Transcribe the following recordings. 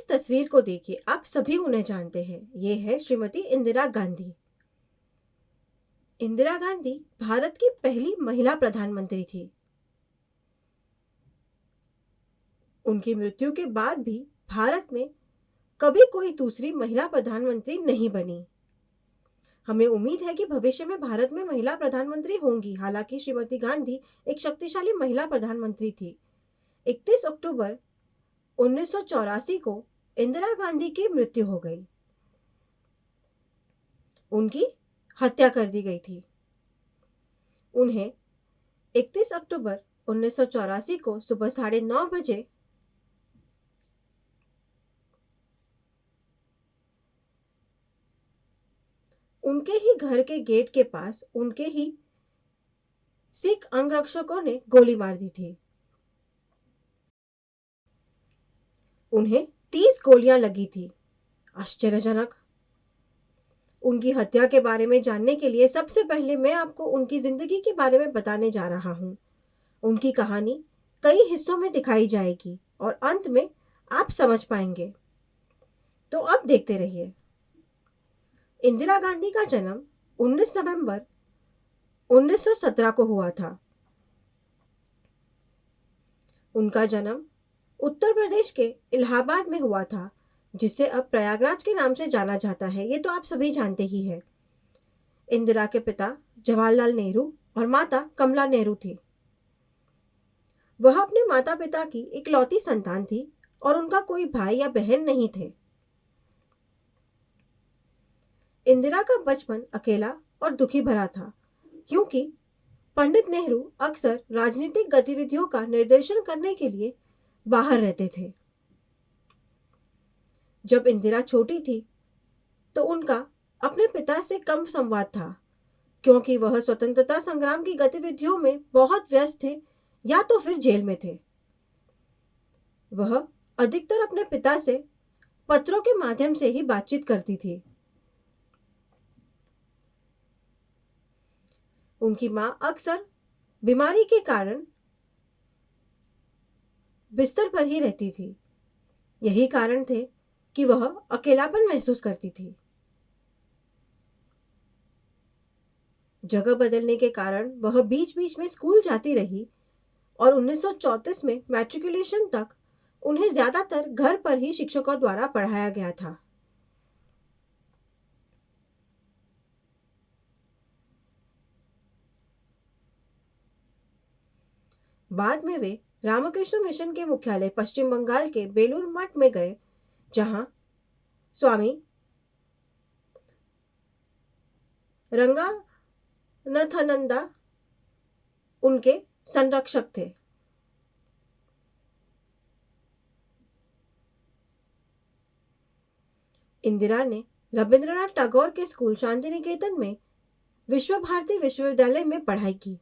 इस तस्वीर को देखिए, आप सभी उन्हें जानते हैं। ये है श्रीमती इंदिरा गांधी। इंदिरा गांधी भारत की पहली महिला प्रधानमंत्री थी। उनकी मृत्यु के बाद भी भारत में कभी कोई दूसरी महिला प्रधानमंत्री नहीं बनी। हमें उम्मीद है कि भविष्य में भारत में महिला प्रधानमंत्री होंगी। हालांकि श्रीमती गांधी एक शक्तिशाली महिला प्रधानमंत्री थी। 31 अक्टूबर 1984 को इंदिरा गांधी की मृत्यु हो गई। उनकी हत्या कर दी गई थी। उन्हें 31 अक्टूबर 1984 को सुबह 9:30 बजे उनके ही घर के गेट के पास उनके ही सिख अंगरक्षकों ने गोली मार दी थी। उन्हें 30 गोलियां लगी थी। आश्चर्यजनक। उनकी हत्या के बारे में जानने के लिए सबसे पहले मैं आपको उनकी जिंदगी के बारे में बताने जा रहा हूं। उनकी कहानी कई हिस्सों में दिखाई जाएगी और अंत में आप समझ पाएंगे। तो अब देखते रहिए। इंदिरा गांधी का जन्म 19 नवंबर 1917 को हुआ था। उनका जन्म उत्तर प्रदेश के इलाहाबाद में हुआ था, जिसे अब प्रयागराज के नाम से जाना जाता है। ये तो आप सभी जानते ही हैं। इंदिरा के पिता जवाहरलाल नेहरू और माता कमला नेहरू थी। वह अपने माता पिता की इकलौती संतान थी और उनका कोई भाई या बहन नहीं थे। इंदिरा का बचपन अकेला और दुखी भरा था, क्योंकि पंडित नेहरू अक्सर राजनीतिक गतिविधियों का निर्देशन करने के लिए बाहर रहते थे। जब इंदिरा छोटी थी तो उनका अपने पिता से कम संवाद था, क्योंकि वह स्वतंत्रता संग्राम की गतिविधियों में बहुत व्यस्त थे या तो फिर जेल में थे। वह अधिकतर अपने पिता से पत्रों के माध्यम से ही बातचीत करती थी। उनकी मां अक्सर बीमारी के कारण बिस्तर पर ही रहती थी। यही कारण थे कि वह अकेलापन महसूस करती थी। जगह बदलने के कारण वह बीच बीच में स्कूल जाती रही और 1934 में मैट्रिकुलेशन तक उन्हें ज्यादातर घर पर ही शिक्षकों द्वारा पढ़ाया गया था। बाद में वे रामकृष्ण मिशन के मुख्यालय पश्चिम बंगाल के बेलूर मठ में गए, जहां स्वामी रंगानथानंदा उनके संरक्षक थे। इंदिरा ने रविंद्रनाथ टैगोर के स्कूल शांति निकेतन में विश्व भारती विश्वविद्यालय में पढ़ाई की।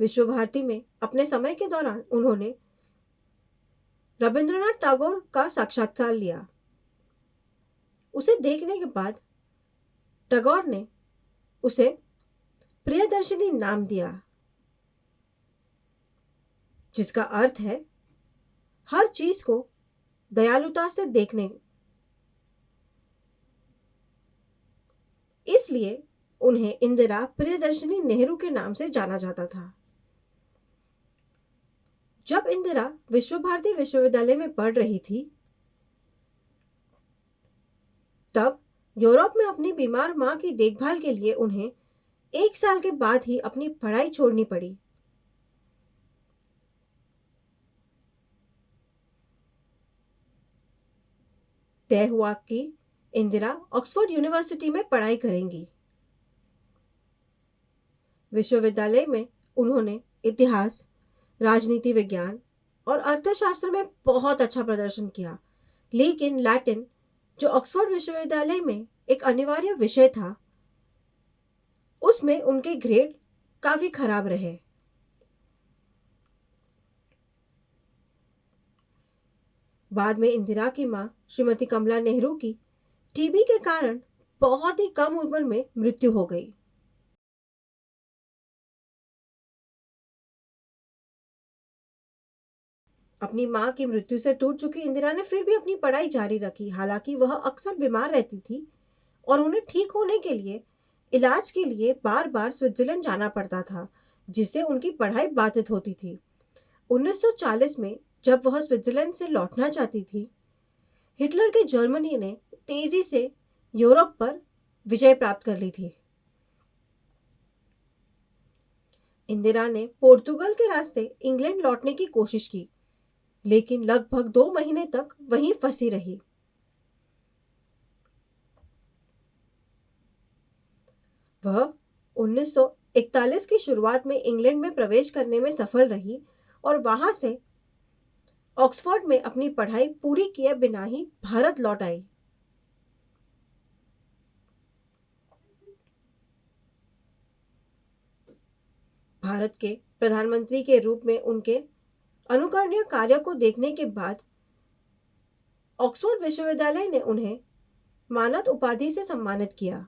विश्व भारती में अपने समय के दौरान उन्होंने रविंद्रनाथ टैगोर का साक्षात्कार लिया। उसे देखने के बाद टैगोर ने उसे प्रियदर्शिनी नाम दिया, जिसका अर्थ है हर चीज को दयालुता से देखने। इसलिए उन्हें इंदिरा प्रियदर्शिनी नेहरू के नाम से जाना जाता था। जब इंदिरा विश्व भारती विश्वविद्यालय में पढ़ रही थी, तब यूरोप में अपनी बीमार मां की देखभाल के लिए उन्हें 1 साल के बाद ही अपनी पढ़ाई छोड़नी पड़ी। तय हुआ कि इंदिरा ऑक्सफोर्ड यूनिवर्सिटी में पढ़ाई करेंगी। विश्वविद्यालय में उन्होंने इतिहास, राजनीति विज्ञान और अर्थशास्त्र में बहुत अच्छा प्रदर्शन किया, लेकिन लैटिन, जो ऑक्सफोर्ड विश्वविद्यालय में एक अनिवार्य विषय था, उसमें उनके ग्रेड काफी खराब रहे। बाद में इंदिरा की मां श्रीमती कमला नेहरू की टीबी के कारण बहुत ही कम उम्र में मृत्यु हो गई। अपनी मां की मृत्यु से टूट चुकी इंदिरा ने फिर भी अपनी पढ़ाई जारी रखी। हालांकि वह अक्सर बीमार रहती थी और उन्हें ठीक होने के लिए इलाज के लिए बार बार स्विट्जरलैंड जाना पड़ता था, जिससे उनकी पढ़ाई बाधित होती थी। 1940 में जब वह स्विट्जरलैंड से लौटना चाहती थी, हिटलर के जर्मनी ने तेजी से यूरोप पर विजय प्राप्त कर ली थी। इंदिरा ने पोर्तुगल के रास्ते इंग्लैंड लौटने की कोशिश की, लेकिन लगभग 2 महीने तक वहीं फंसी रही। वह 1941 की शुरुआत में इंग्लैंड में प्रवेश करने में सफल रही और वहां से ऑक्सफोर्ड में अपनी पढ़ाई पूरी किए बिना ही भारत लौट आई। भारत के प्रधानमंत्री के रूप में उनके अनुकरणीय कार्य को देखने के बाद ऑक्सफोर्ड विश्वविद्यालय ने उन्हें मानद उपाधि से सम्मानित किया।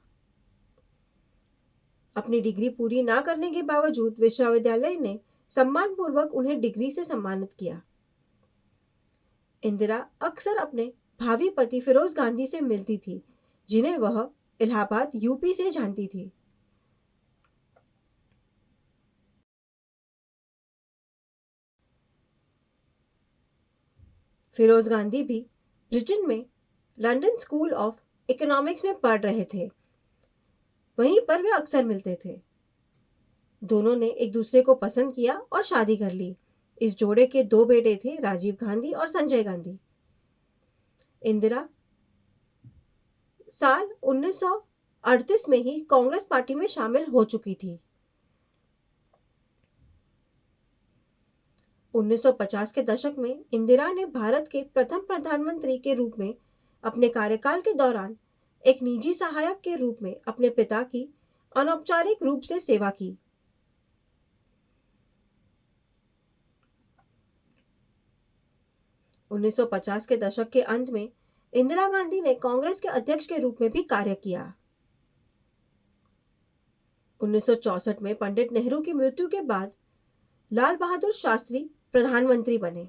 अपनी डिग्री पूरी ना करने के बावजूद विश्वविद्यालय ने सम्मानपूर्वक उन्हें डिग्री से सम्मानित किया। इंदिरा अक्सर अपने भावी पति फिरोज गांधी से मिलती थी, जिन्हें वह इलाहाबाद यूपी से जानती थी। फिरोज गांधी भी ब्रिटेन में लंदन स्कूल ऑफ इकोनॉमिक्स में पढ़ रहे थे। वहीं पर वे अक्सर मिलते थे। दोनों ने एक दूसरे को पसंद किया और शादी कर ली। इस जोड़े के 2 बेटे थे, राजीव गांधी और संजय गांधी। इंदिरा साल 1938 में ही कांग्रेस पार्टी में शामिल हो चुकी थी। 1950 के दशक में इंदिरा ने भारत के प्रथम प्रधानमंत्री के रूप में अपने कार्यकाल के दौरान एक निजी सहायक के रूप में अपने पिता की अनौपचारिक रूप से सेवा की। 1950 के दशक के अंत में इंदिरा गांधी ने कांग्रेस के अध्यक्ष के रूप में भी कार्य किया। 1964 में पंडित नेहरू की मृत्यु के बाद लाल बहादुर शास्त्री प्रधानमंत्री बने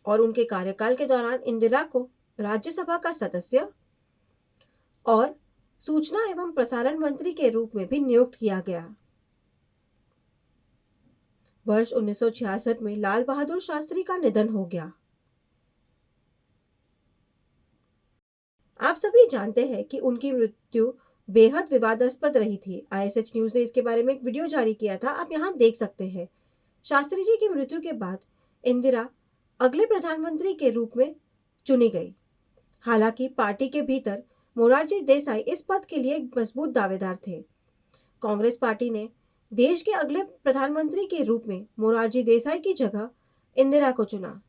और उनके कार्यकाल के दौरान इंदिरा को राज्यसभा का सदस्य और सूचना एवं प्रसारण मंत्री के रूप में भी नियुक्त किया गया। वर्ष 1966 में लाल बहादुर शास्त्री का निधन हो गया। आप सभी जानते हैं कि उनकी मृत्यु बेहद विवादास्पद रही थी। आईएसएच न्यूज ने इसके बारे में एक वीडियो जारी किया था, आप यहाँ देख सकते हैं। शास्त्री जी की मृत्यु के बाद इंदिरा अगले प्रधानमंत्री के रूप में चुनी गई। हालांकि पार्टी के भीतर मोरारजी देसाई इस पद के लिए एक मजबूत दावेदार थे। कांग्रेस पार्टी ने देश के अगले प्रधानमंत्री के रूप में मोरारजी देसाई की जगह इंदिरा को चुना।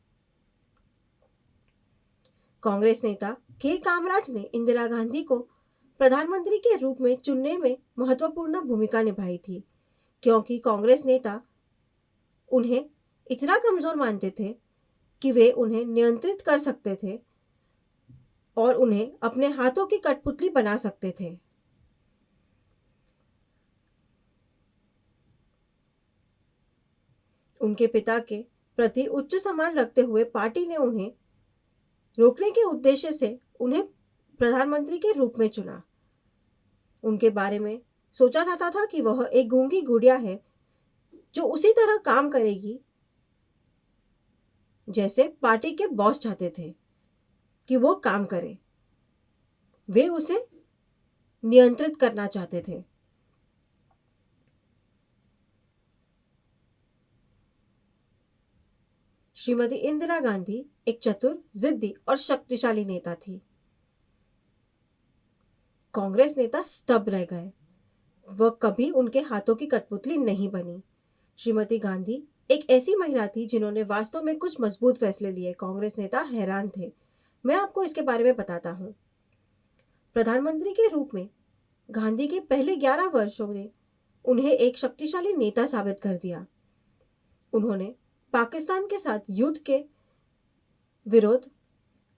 कांग्रेस नेता के कामराज ने इंदिरा गांधी को प्रधानमंत्री के रूप में चुनने में महत्वपूर्ण भूमिका निभाई थी, क्योंकि कांग्रेस नेता उन्हें इतना कमजोर मानते थे कि वे उन्हें नियंत्रित कर सकते थे और उन्हें अपने हाथों की कठपुतली बना सकते थे। उनके पिता के प्रति उच्च सम्मान रखते हुए पार्टी ने उन्हें रोकने के उद्देश्य से उन्हें प्रधानमंत्री के रूप में चुना। उनके बारे में सोचा जाता था कि वह एक गूंगी गुड़िया है जो उसी तरह काम करेगी जैसे पार्टी के बॉस चाहते थे कि वो काम करे। वे उसे नियंत्रित करना चाहते थे। श्रीमती इंदिरा गांधी एक चतुर, जिद्दी और शक्तिशाली नेता थी। कांग्रेस नेता स्तब्ध रह गए। वह कभी उनके हाथों की कठपुतली नहीं बनी। श्रीमती गांधी एक ऐसी महिला थी जिन्होंने वास्तव में कुछ मजबूत फैसले लिए। कांग्रेस नेता हैरान थे। मैं आपको इसके बारे में बताता हूँ। प्रधानमंत्री के रूप में गांधी के पहले 11 वर्षों ने उन्हें एक शक्तिशाली नेता साबित कर दिया। उन्होंने पाकिस्तान के साथ युद्ध के विरुद्ध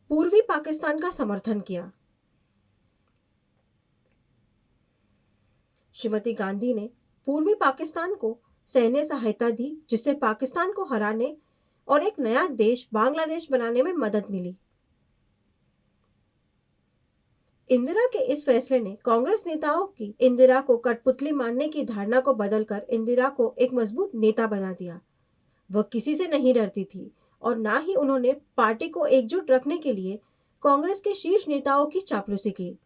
पूर्वी पाकिस्तान का समर्थन किया। श्रीमती गांधी ने पूर्वी पाकिस्तान को सैन्य सहायता दी, जिससे पाकिस्तान को हराने और एक नया देश बांग्लादेश बनाने में मदद मिली। इंदिरा के इस फैसले ने कांग्रेस नेताओं की इंदिरा को कठपुतली मानने की धारणा को बदलकर इंदिरा को एक मजबूत नेता बना दिया। वह किसी से नहीं डरती थी और ना ही उन्होंने पार्टी को एकजुट रखने के लिए कांग्रेस के शीर्ष नेताओं की चापलूसी की।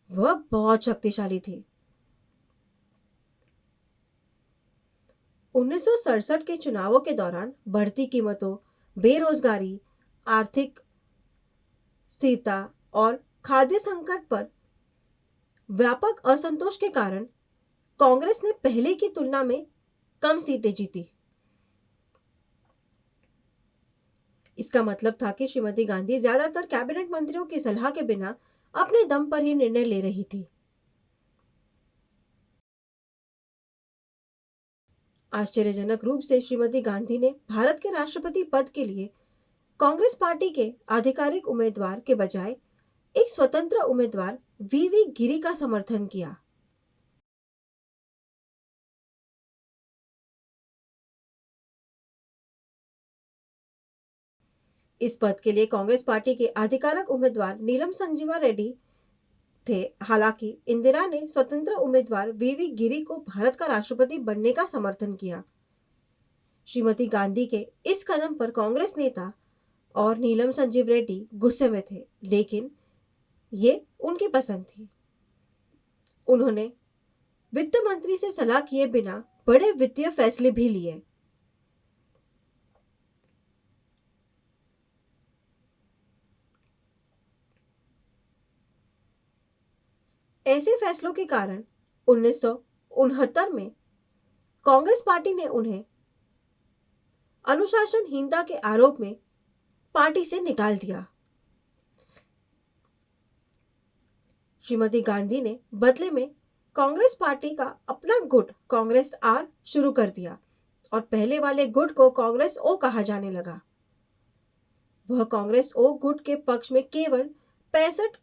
वह बहुत शक्तिशाली थी। 1967 के चुनावों के दौरान बढ़ती कीमतों, बेरोजगारी, आर्थिक स्थिरता और खाद्य संकट पर व्यापक असंतोष के कारण कांग्रेस ने पहले की तुलना में कम सीटें जीती। इसका मतलब था कि श्रीमती गांधी ज्यादातर कैबिनेट मंत्रियों की सलाह के बिना अपने दम पर ही निर्णय ले रही थी। आश्चर्यजनक रूप से श्रीमती गांधी ने भारत के राष्ट्रपति पद के लिए कांग्रेस पार्टी के आधिकारिक उम्मीदवार के बजाय एक स्वतंत्र उम्मीदवार वीवी गिरी का समर्थन किया। इस पद के लिए कांग्रेस पार्टी के आधिकारिक उम्मीदवार नीलम संजीवा रेड्डी थे। हालांकि इंदिरा ने स्वतंत्र उम्मीदवार वीवी गिरी को भारत का राष्ट्रपति बनने का समर्थन किया। श्रीमती गांधी के इस कदम पर कांग्रेस नेता और नीलम संजीव रेड्डी गुस्से में थे, लेकिन ये उनकी पसंद थी। उन्होंने वित्त मंत्री से सलाह किए बिना बड़े वित्तीय फैसले भी लिए। ऐसे फैसलों के कारण 1969 में कांग्रेस पार्टी ने उन्हें अनुशासनहीनता के आरोप में पार्टी से निकाल दिया। श्रीमती गांधी ने बदले में कांग्रेस पार्टी का अपना गुट कांग्रेस आर शुरू कर दिया और पहले वाले गुट को कांग्रेस ओ कहा जाने लगा। वह कांग्रेस ओ गुट के पक्ष में केवल 65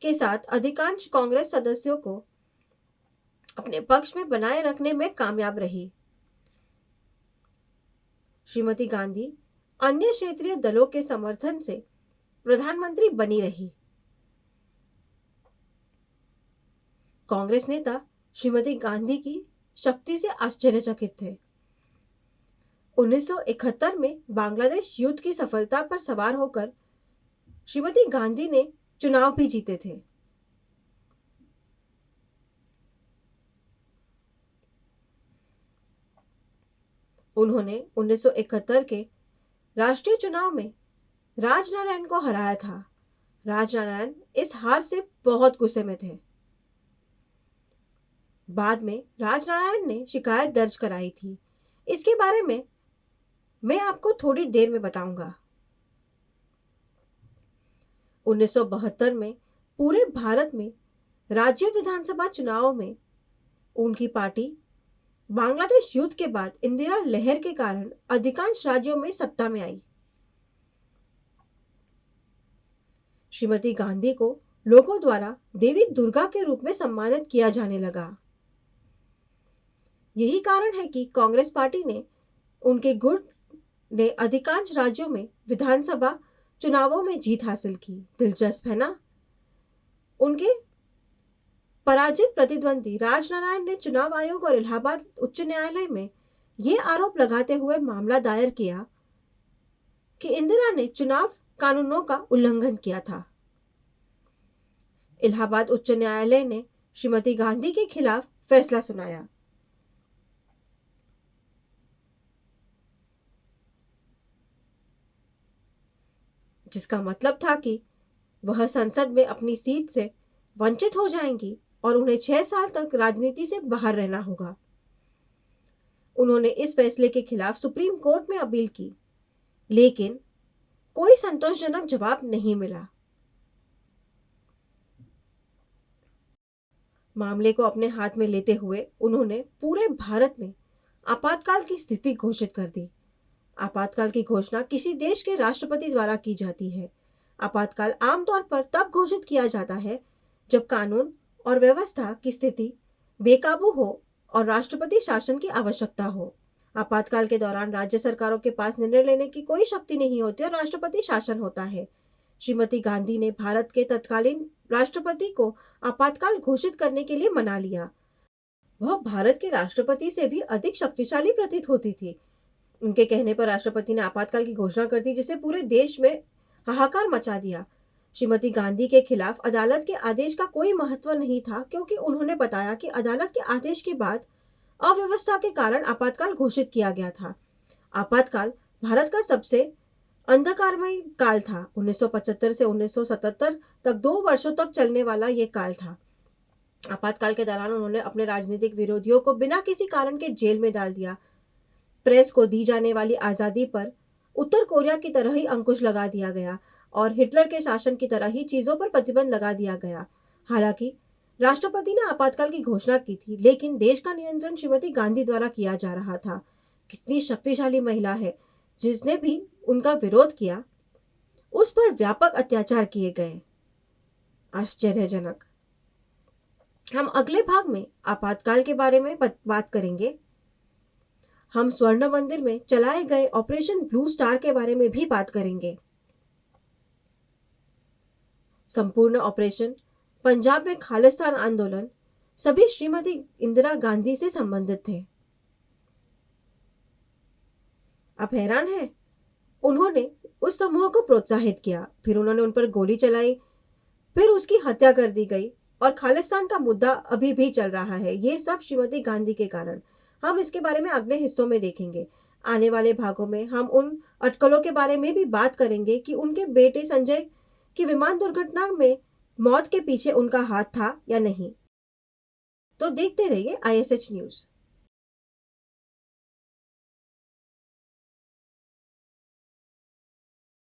के साथ अधिकांश कांग्रेस सदस्यों को अपने पक्ष में बनाए रखने में कामयाब रही। श्रीमती गांधी अन्य क्षेत्रीय दलों के समर्थन से प्रधानमंत्री बनी रही। कांग्रेस नेता श्रीमती गांधी की शक्ति से आश्चर्यचकित थे। 1971 में बांग्लादेश युद्ध की सफलता पर सवार होकर श्रीमती गांधी ने चुनाव भी जीते थे। उन्होंने 1971 के राष्ट्रीय चुनाव में राजनारायण को हराया था। राजनारायण इस हार से बहुत गुस्से में थे। बाद में राजनारायण ने शिकायत दर्ज कराई थी। इसके बारे में मैं आपको थोड़ी देर में बताऊंगा। 1972 में पूरे भारत में राज्य विधानसभा चुनावों में उनकी पार्टी बांग्लादेश युद्ध के बाद इंदिरा लहर के कारण अधिकांश राज्यों में सत्ता में आई। श्रीमती गांधी को लोगों द्वारा देवी दुर्गा के रूप में सम्मानित किया जाने लगा। यही कारण है कि कांग्रेस पार्टी ने उनके गुट ने अधिकांश राज्यों में विधानसभा चुनावों में जीत हासिल की। दिलचस्प है ना? उनके पराजित प्रतिद्वंदी राजनारायण ने चुनाव आयोग और इलाहाबाद उच्च न्यायालय में यह आरोप लगाते हुए मामला दायर किया कि इंदिरा ने चुनाव कानूनों का उल्लंघन किया था। इलाहाबाद उच्च न्यायालय ने श्रीमती गांधी के खिलाफ फैसला सुनाया। जिसका मतलब था कि वह संसद में अपनी सीट से वंचित हो जाएंगी और उन्हें 6 साल तक राजनीति से बाहर रहना होगा। उन्होंने इस फैसले के खिलाफ सुप्रीम कोर्ट में अपील की, लेकिन कोई संतोषजनक जवाब नहीं मिला। मामले को अपने हाथ में लेते हुए उन्होंने पूरे भारत में आपातकाल की स्थिति घोषित कर दी। आपातकाल की घोषणा किसी देश के राष्ट्रपति द्वारा की जाती है। आपातकाल आमतौर पर तब घोषित किया जाता है जब कानून और व्यवस्था की स्थिति बेकाबू हो और राष्ट्रपति शासन की आवश्यकता हो। आपातकाल के दौरान राज्य सरकारों के पास निर्णय लेने की कोई शक्ति नहीं होती और राष्ट्रपति शासन होता है। श्रीमती गांधी ने भारत के तत्कालीन राष्ट्रपति को आपातकाल घोषित करने के लिए मना लिया। वह भारत के राष्ट्रपति से भी अधिक शक्तिशाली प्रतीत होती थी। उनके कहने पर राष्ट्रपति ने आपातकाल की घोषणा कर दी, जिससे पूरे देश में हाहाकार मचा दिया। श्रीमती गांधी के खिलाफ अदालत के आदेश का कोई महत्व नहीं था, क्योंकि उन्होंने बताया कि अदालत के आदेश के बाद अव्यवस्था के कारण आपातकाल घोषित किया गया था। आपातकाल भारत का सबसे अंधकारमय काल था। 1975 से 1977 तक 2 वर्षों तक चलने वाला ये काल था। आपातकाल के दौरान उन्होंने अपने राजनीतिक विरोधियों को बिना किसी कारण के जेल में डाल दिया। प्रेस को दी जाने वाली आज़ादी पर उत्तर कोरिया की तरह ही अंकुश लगा दिया गया और हिटलर के शासन की तरह ही चीजों पर प्रतिबंध लगा दिया गया। हालांकि राष्ट्रपति ने आपातकाल की घोषणा की थी, लेकिन देश का नियंत्रण श्रीमती गांधी द्वारा किया जा रहा था। कितनी शक्तिशाली महिला है, जिसने भी उनका विरोध किया उस पर व्यापक अत्याचार किए गए। आश्चर्यजनक। हम अगले भाग में आपातकाल के बारे में बात करेंगे। हम स्वर्ण मंदिर में चलाए गए ऑपरेशन ब्लू स्टार के बारे में भी बात करेंगे। संपूर्ण ऑपरेशन पंजाब में खालिस्तान आंदोलन सभी श्रीमती इंदिरा गांधी से संबंधित थे। आप हैरान हैं? उन्होंने उस समूह को प्रोत्साहित किया, फिर उन्होंने उन पर गोली चलाई, फिर उसकी हत्या कर दी गई और खालिस्तान का मुद्दा अभी भी चल रहा है। ये सब श्रीमती गांधी के कारण। हम इसके बारे में अगले हिस्सों में देखेंगे। आने वाले भागों में हम उन अटकलों के बारे में भी बात करेंगे कि उनके बेटे संजय की विमान दुर्घटना में मौत के पीछे उनका हाथ था या नहीं। तो देखते रहिए ISH न्यूज़।